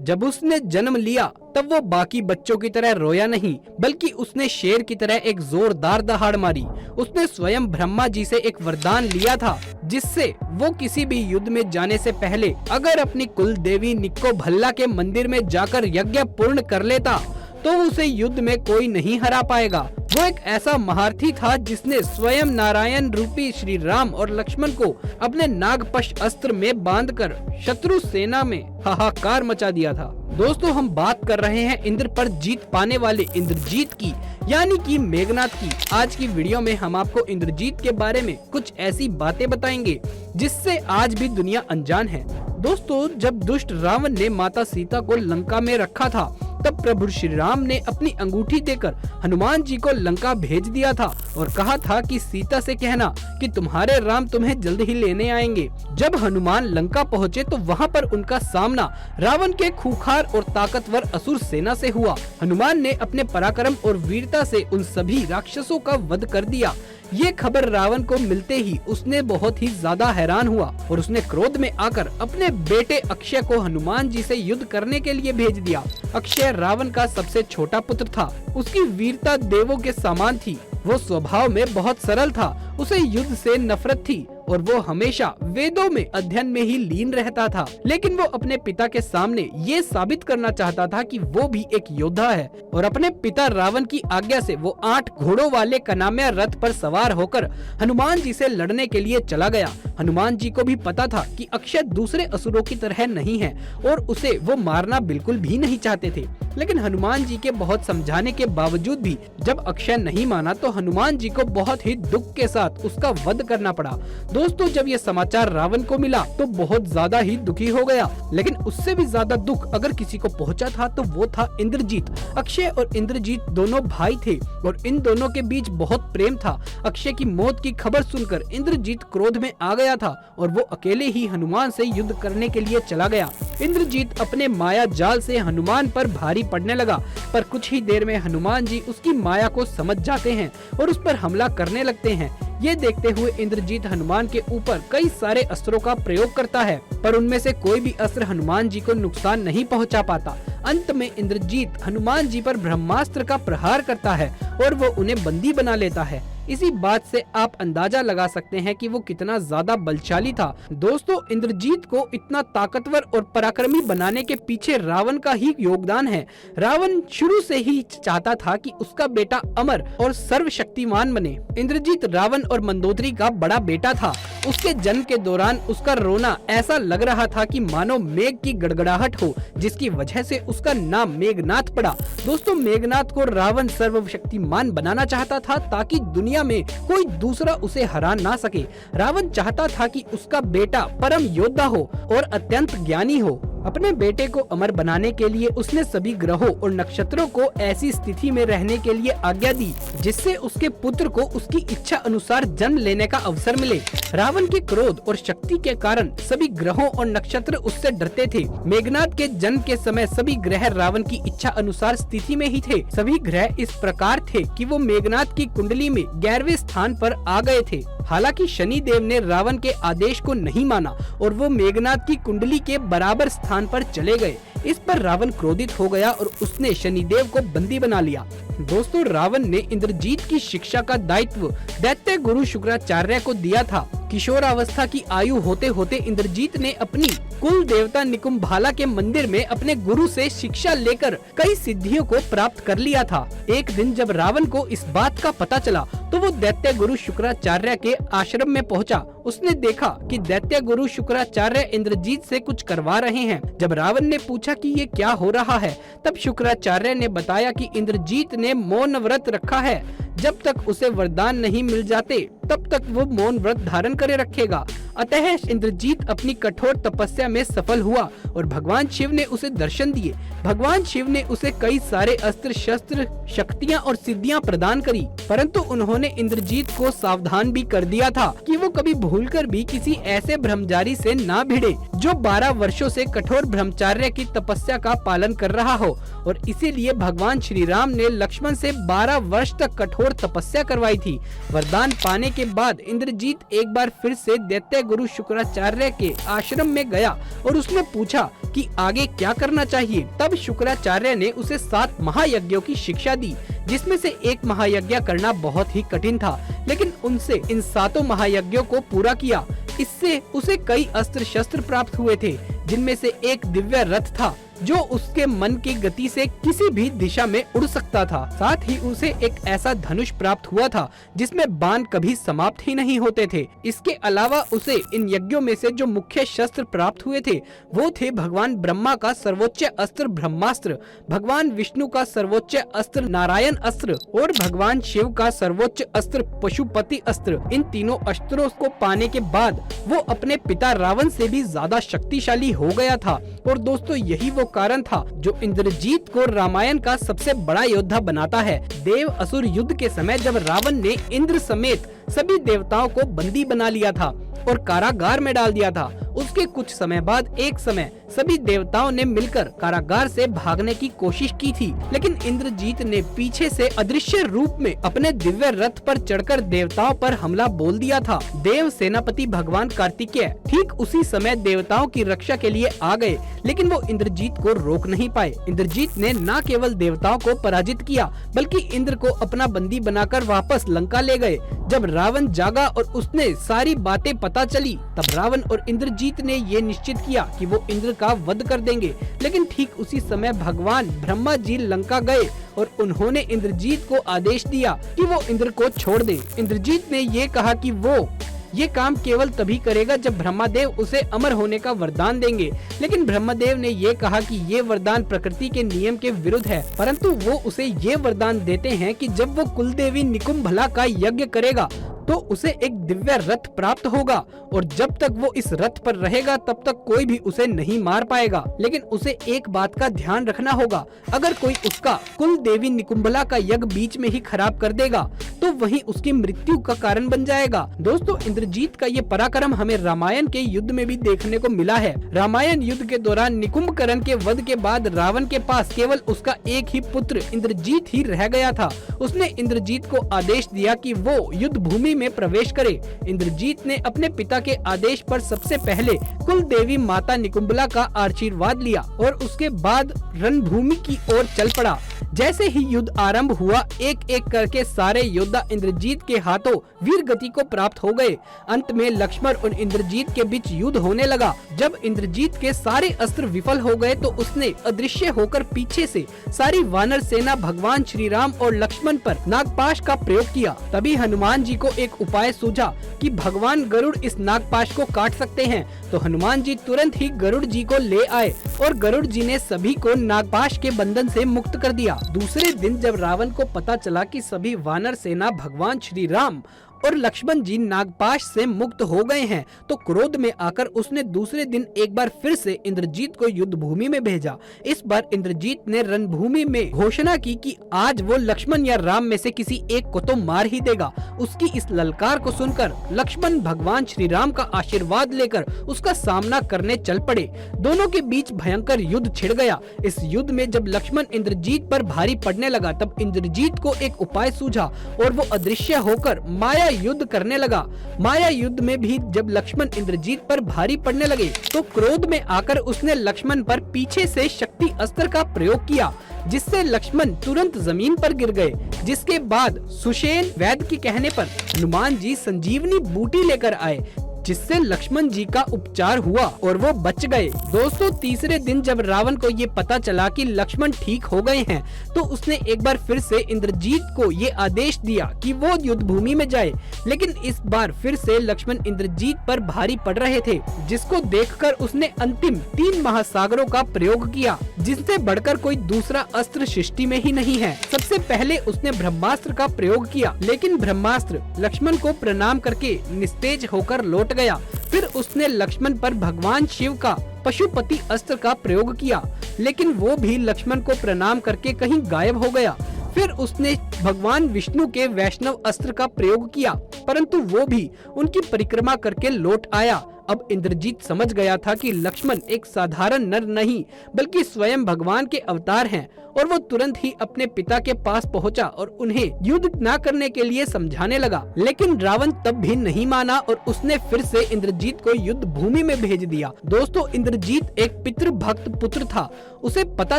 जब उसने जन्म लिया तब वो बाकी बच्चों की तरह रोया नहीं, बल्कि उसने शेर की तरह एक जोरदार दहाड़ मारी। उसने स्वयं ब्रह्मा जी से एक वरदान लिया था, जिससे वो किसी भी युद्ध में जाने से पहले अगर अपनी कुल देवी निक्को भल्ला के मंदिर में जाकर यज्ञ पूर्ण कर लेता तो उसे युद्ध में कोई नहीं हरा पाएगा। वो एक ऐसा महारथी था जिसने स्वयं नारायण रूपी श्री राम और लक्ष्मण को अपने नागपश अस्त्र में बांधकर शत्रु सेना में हाहाकार मचा दिया था। दोस्तों, हम बात कर रहे हैं इंद्र पर जीत पाने वाले इंद्रजीत की, यानी कि मेघनाथ की। आज की वीडियो में हम आपको इंद्रजीत के बारे में कुछ ऐसी बातें बताएंगे जिससे आज भी दुनिया अनजान है। दोस्तों, जब दुष्ट रावण ने माता सीता को लंका में रखा था, तब प्रभु श्री राम ने अपनी अंगूठी देकर हनुमान जी को लंका भेज दिया था और कहा था कि सीता से कहना कि तुम्हारे राम तुम्हें जल्द ही लेने आएंगे। जब हनुमान लंका पहुँचे तो वहाँ पर उनका सामना रावण के खूंखार और ताकतवर असुर सेना से हुआ। हनुमान ने अपने पराक्रम और वीरता से उन सभी राक्षसों का वध कर दिया। ये खबर रावण को मिलते ही उसने बहुत ही ज्यादा हैरान हुआ और उसने क्रोध में आकर अपने बेटे अक्षय को हनुमान जी से युद्ध करने के लिए भेज दिया। अक्षय रावण का सबसे छोटा पुत्र था। उसकी वीरता देवों के समान थी। वो स्वभाव में बहुत सरल था। उसे युद्ध से नफरत थी और वो हमेशा वेदों में अध्ययन में ही लीन रहता था। लेकिन वो अपने पिता के सामने ये साबित करना चाहता था कि वो भी एक योद्धा है और अपने पिता रावण की आज्ञा से वो 8 घोड़ों वाले कनाम्या रथ पर सवार होकर हनुमान जी से लड़ने के लिए चला गया। हनुमान जी को भी पता था कि अक्षय दूसरे असुरों की तरह नहीं है और उसे वो मारना बिल्कुल भी नहीं चाहते थे। लेकिन हनुमान जी के बहुत समझाने के बावजूद भी जब अक्षय नहीं माना तो हनुमान जी को बहुत ही दुख के साथ उसका वध करना पड़ा। दोस्तों, जब ये समाचार रावण को मिला तो बहुत ज्यादा ही दुखी हो गया। लेकिन उससे भी ज्यादा दुख अगर किसी को पहुंचा था तो वो था इंद्रजीत। अक्षय और इंद्रजीत दोनों भाई थे और इन दोनों के बीच बहुत प्रेम था। अक्षय की मौत की खबर सुनकर इंद्रजीत क्रोध में आ गया था और वो अकेले ही हनुमान से युद्ध करने के लिए चला गया। इंद्रजीत अपने माया जाल से हनुमान पर भारी पड़ने लगा, पर कुछ ही देर में हनुमान जी उसकी माया को समझ जाते हैं और उस पर हमला करने लगते हैं। ये देखते हुए इंद्रजीत हनुमान के ऊपर कई सारे अस्त्रों का प्रयोग करता है, पर उनमें से कोई भी अस्त्र हनुमान जी को नुकसान नहीं पहुंचा पाता। अंत में इंद्रजीत हनुमान जी पर ब्रह्मास्त्र का प्रहार करता है और वो उन्हें बंदी बना लेता है। इसी बात से आप अंदाजा लगा सकते हैं कि वो कितना ज्यादा बलशाली था। दोस्तों, इंद्रजीत को इतना ताकतवर और पराक्रमी बनाने के पीछे रावण का ही योगदान है। रावण शुरू से ही चाहता था कि उसका बेटा अमर और सर्वशक्तिमान बने। इंद्रजीत रावण और मंदोदरी का बड़ा बेटा था। उसके जन्म के दौरान उसका रोना ऐसा लग रहा था कि मानो मेघ की गड़गड़ाहट हो, जिसकी वजह से उसका नाम मेघनाथ पड़ा। दोस्तों, मेघनाथ को रावण सर्वशक्तिमान बनाना चाहता था ताकि दुनिया में कोई दूसरा उसे हरा ना सके। रावण चाहता था कि उसका बेटा परम योद्धा हो और अत्यंत ज्ञानी हो। अपने बेटे को अमर बनाने के लिए उसने सभी ग्रहों और नक्षत्रों को ऐसी स्थिति में रहने के लिए आज्ञा दी जिससे उसके पुत्र को उसकी इच्छा अनुसार जन्म लेने का अवसर मिले। रावण के क्रोध और शक्ति के कारण सभी ग्रहों और नक्षत्र उससे डरते थे। मेघनाथ के जन्म के समय सभी ग्रह रावण की इच्छा अनुसार स्थिति में ही थे। सभी ग्रह इस प्रकार थे कि वो मेघनाथ की कुंडली में 11वें स्थान पर आ गए थे। हालांकि शनि देव ने रावण के आदेश को नहीं माना और वो मेघनाथ की कुंडली के बराबर स्थान पर चले गए। इस पर रावण क्रोधित हो गया और उसने शनिदेव को बंदी बना लिया। दोस्तों, रावण ने इंद्रजीत की शिक्षा का दायित्व दैत्य गुरु शुक्राचार्य को दिया था। किशोरावस्था की आयु होते होते इंद्रजीत ने अपनी कुल देवता निकुंभाला के मंदिर में अपने गुरु से शिक्षा लेकर कई सिद्धियों को प्राप्त कर लिया था। एक दिन जब रावण को इस बात का पता चला तो वो दैत्य गुरु शुक्राचार्य के आश्रम में पहुंचा। उसने देखा कि दैत्य गुरु शुक्राचार्य इंद्रजीत से कुछ करवा रहे हैं। जब रावण ने पूछा कि ये क्या हो रहा है, तब शुक्राचार्य ने बताया कि इंद्रजीत ने मौन व्रत रखा है। जब तक उसे वरदान नहीं मिल जाते तब तक वो मौन व्रत धारण करे रखेगा। अतः इंद्रजीत अपनी कठोर तपस्या में सफल हुआ और भगवान शिव ने उसे दर्शन दिए। भगवान शिव ने उसे कई सारे अस्त्र शस्त्र शक्तियां और सिद्धियां प्रदान करी, परंतु उन्होंने इंद्रजीत को सावधान भी कर दिया था कि वो कभी भूलकर भी किसी ऐसे ब्रह्मचारी से ना भिड़े जो 12 वर्षों से कठोर ब्रह्मचर्य की तपस्या का पालन कर रहा हो। और इसीलिए भगवान श्री राम ने लक्ष्मण से 12 वर्ष तक कठोर तपस्या करवाई थी। वरदान पाने के बाद इंद्रजीत एक बार फिर से दैत्य आचार्य गुरु शुक्राचार्य के आश्रम में गया और उसने पूछा कि आगे क्या करना चाहिए। तब शुक्राचार्य ने उसे 7 महायज्ञों की शिक्षा दी, जिसमें से एक महायज्ञ करना बहुत ही कठिन था, लेकिन उनसे इन 7 महायज्ञों को पूरा किया। इससे उसे कई अस्त्र शस्त्र प्राप्त हुए थे, जिनमें से एक दिव्य रथ था जो उसके मन की गति से किसी भी दिशा में उड़ सकता था। साथ ही उसे एक ऐसा धनुष प्राप्त हुआ था जिसमें बाण कभी समाप्त ही नहीं होते थे। इसके अलावा उसे इन यज्ञों में से जो मुख्य शस्त्र प्राप्त हुए थे वो थे भगवान ब्रह्मा का सर्वोच्च अस्त्र ब्रह्मास्त्र, भगवान विष्णु का सर्वोच्च अस्त्र नारायण अस्त्र और भगवान शिव का सर्वोच्च अस्त्र पशुपति अस्त्र। इन तीनों अस्त्रों को पाने के बाद वो अपने पिता रावण से भी ज्यादा शक्तिशाली हो गया था। और दोस्तों यही वो कारण था जो इंद्रजीत को रामायण का सबसे बड़ा योद्धा बनाता है। देव असुर युद्ध के समय जब रावण ने इंद्र समेत सभी देवताओं को बंदी बना लिया था और कारागार में डाल दिया था, उसके कुछ समय बाद एक समय सभी देवताओं ने मिलकर कारागार से भागने की कोशिश की थी, लेकिन इंद्रजीत ने पीछे से अदृश्य रूप में अपने दिव्य रथ पर चढ़कर देवताओं पर हमला बोल दिया था। देव सेनापति भगवान कार्तिकेय ठीक उसी समय देवताओं की रक्षा के लिए आ गए, लेकिन वो इंद्रजीत को रोक नहीं पाए। इंद्रजीत ने न केवल देवताओं को पराजित किया बल्कि इंद्र को अपना बंदी बनाकर वापस लंका ले गए। जब रावण जागा और उसने सारी बातें पता चली, तब रावण और इंद्रजीत ने ये निश्चित किया कि वो इंद्र का वध कर देंगे। लेकिन ठीक उसी समय भगवान ब्रह्मा जी लंका गए और उन्होंने इंद्रजीत को आदेश दिया कि वो इंद्र को छोड़ दे। इंद्रजीत ने ये कहा कि वो ये काम केवल तभी करेगा जब ब्रह्मदेव उसे अमर होने का वरदान देंगे, लेकिन ब्रह्मदेव ने ये कहा कि ये वरदान प्रकृति के नियम के विरुद्ध है, परंतु वो उसे ये वरदान देते हैं कि जब वो कुलदेवी निकुंभला का यज्ञ करेगा तो उसे एक दिव्य रथ प्राप्त होगा और जब तक वो इस रथ पर रहेगा तब तक कोई भी उसे नहीं मार पाएगा। लेकिन उसे एक बात का ध्यान रखना होगा, अगर कोई उसका कुल देवी निकुंभला का यज्ञ बीच में ही खराब कर देगा तो वही उसकी मृत्यु का कारण बन जाएगा। दोस्तों इंद्रजीत का ये पराक्रम हमें रामायण के युद्ध में भी देखने को मिला है। रामायण युद्ध के दौरान निकुंभकर्ण के वध के बाद रावण के पास केवल उसका एक ही पुत्र इंद्रजीत ही रह गया था। उसने इंद्रजीत को आदेश दिया कि वो युद्ध भूमि में प्रवेश करे। इंद्रजीत ने अपने पिता के आदेश पर सबसे पहले कुल देवी माता निकुंभला का आशीर्वाद लिया और उसके बाद रणभूमि की ओर चल पड़ा। जैसे ही युद्ध आरंभ हुआ, एक एक करके सारे योद्धा इंद्रजीत के हाथों वीर गति को प्राप्त हो गए। अंत में लक्ष्मण और इंद्रजीत के बीच युद्ध होने लगा। जब इंद्रजीत के सारे अस्त्र विफल हो गए तो उसने अदृश्य होकर पीछे से सारी वानर सेना भगवान श्री राम और लक्ष्मण पर नागपाश का प्रयोग किया। तभी हनुमान जी को एक उपाय सूझा कि भगवान गरुड़ इस नागपाश को काट सकते हैं, तो हनुमान जी तुरंत ही गरुड़ जी को ले आए और गरुड़ जी ने सभी को नागपाश के बंधन से मुक्त कर दिया। दूसरे दिन जब रावण को पता चला कि सभी वानर सेना भगवान श्री राम और लक्ष्मण जी नागपाश से मुक्त हो गए हैं, तो क्रोध में आकर उसने दूसरे दिन एक बार फिर से इंद्रजीत को युद्ध भूमि में भेजा। इस बार इंद्रजीत ने रणभूमि में घोषणा की कि आज वो लक्ष्मण या राम में से किसी एक को तो मार ही देगा। उसकी इस ललकार को सुनकर लक्ष्मण भगवान श्री राम का आशीर्वाद लेकर उसका सामना करने चल पड़े। दोनों के बीच भयंकर युद्ध छिड़ गया। इस युद्ध में जब लक्ष्मण इंद्रजीत पर भारी पड़ने लगा, तब इंद्रजीत को एक उपाय सूझा और वो अदृश्य होकर माया युद्ध करने लगा। माया युद्ध में भी जब लक्ष्मण इंद्रजीत पर भारी पड़ने लगे तो क्रोध में आकर उसने लक्ष्मण पर पीछे से शक्ति अस्त्र का प्रयोग किया, जिससे लक्ष्मण तुरंत जमीन पर गिर गए। जिसके बाद सुषेण वैद्य के कहने पर हनुमान जी संजीवनी बूटी लेकर आए, जिससे लक्ष्मण जी का उपचार हुआ और वो बच गए। दोस्तों तीसरे दिन जब रावण को ये पता चला कि लक्ष्मण ठीक हो गए हैं, तो उसने एक बार फिर से इंद्रजीत को ये आदेश दिया कि वो युद्ध भूमि में जाए। लेकिन इस बार फिर से लक्ष्मण इंद्रजीत पर भारी पड़ रहे थे, जिसको देखकर उसने अंतिम 3 महासागरों का प्रयोग किया, जिससे बढ़कर कोई दूसरा अस्त्र सृष्टि में ही नहीं है। सबसे पहले उसने ब्रह्मास्त्र का प्रयोग किया, लेकिन ब्रह्मास्त्र लक्ष्मण को प्रणाम करके निस्तेज होकर लौट गया। फिर उसने लक्ष्मण पर भगवान शिव का पशुपति अस्त्र का प्रयोग किया, लेकिन वो भी लक्ष्मण को प्रणाम करके कहीं गायब हो गया। फिर उसने भगवान विष्णु के वैष्णव अस्त्र का प्रयोग किया, परंतु वो भी उनकी परिक्रमा करके लौट आया। अब इंद्रजीत समझ गया था कि लक्ष्मण एक साधारण नर नहीं बल्कि स्वयं भगवान के अवतार हैं और वो तुरंत ही अपने पिता के पास पहुंचा और उन्हें युद्ध न करने के लिए समझाने लगा। लेकिन रावण तब भी नहीं माना और उसने फिर से इंद्रजीत को युद्ध भूमि में भेज दिया। दोस्तों, इंद्रजीत एक पितृभक्त पुत्र था। उसे पता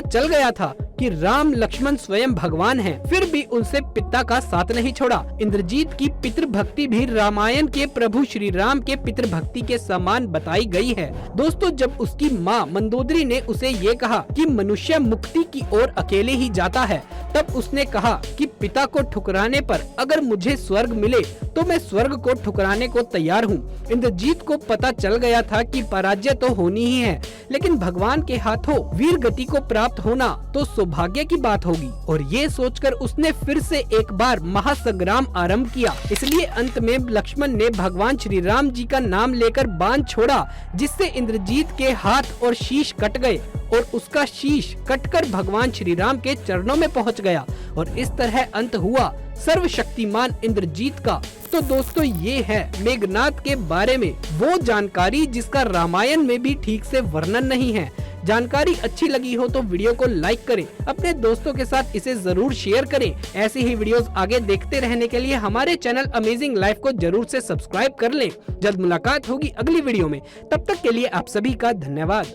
चल गया था कि राम लक्ष्मण स्वयं भगवान हैं, फिर भी उनसे पिता का साथ नहीं छोड़ा। इंद्रजीत की पितृभक्ति भी रामायण के प्रभु श्री राम के पितृभक्ति के समान बताई गई है। दोस्तों, जब उसकी माँ मंदोदरी ने उसे ये कहा कि मनुष्य मुक्ति की ओर अकेले ही जाता है, तब उसने कहा कि पिता को ठुकराने पर अगर मुझे स्वर्ग मिले तो मैं स्वर्ग को ठुकराने को तैयार हूँ। इंद्रजीत को पता चल गया था कि पराजय तो होनी ही है, लेकिन भगवान के हाथों वीर गति को प्राप्त होना तो सौभाग्य की बात होगी। और ये सोचकर उसने फिर से एक बार महासंग्राम आरंभ किया। इसलिए अंत में लक्ष्मण ने भगवान श्री राम जी का नाम लेकर बाण छोड़ा, जिससे इंद्रजीत के हाथ और शीश कट गए और उसका शीश कटकर भगवान श्री राम के चरणों में पहुंच गया। और इस तरह अंत हुआ सर्वशक्तिमान इंद्रजीत का। तो दोस्तों, ये है मेघनाद के बारे में वो जानकारी जिसका रामायण में भी ठीक से वर्णन नहीं है। जानकारी अच्छी लगी हो तो वीडियो को लाइक करें, अपने दोस्तों के साथ इसे जरूर शेयर करें। ऐसे ही वीडियोस आगे देखते रहने के लिए हमारे चैनल अमेजिंग लाइफ को जरूर से सब्सक्राइब कर लें। जल्द मुलाकात होगी अगली वीडियो में, तब तक के लिए आप सभी का धन्यवाद।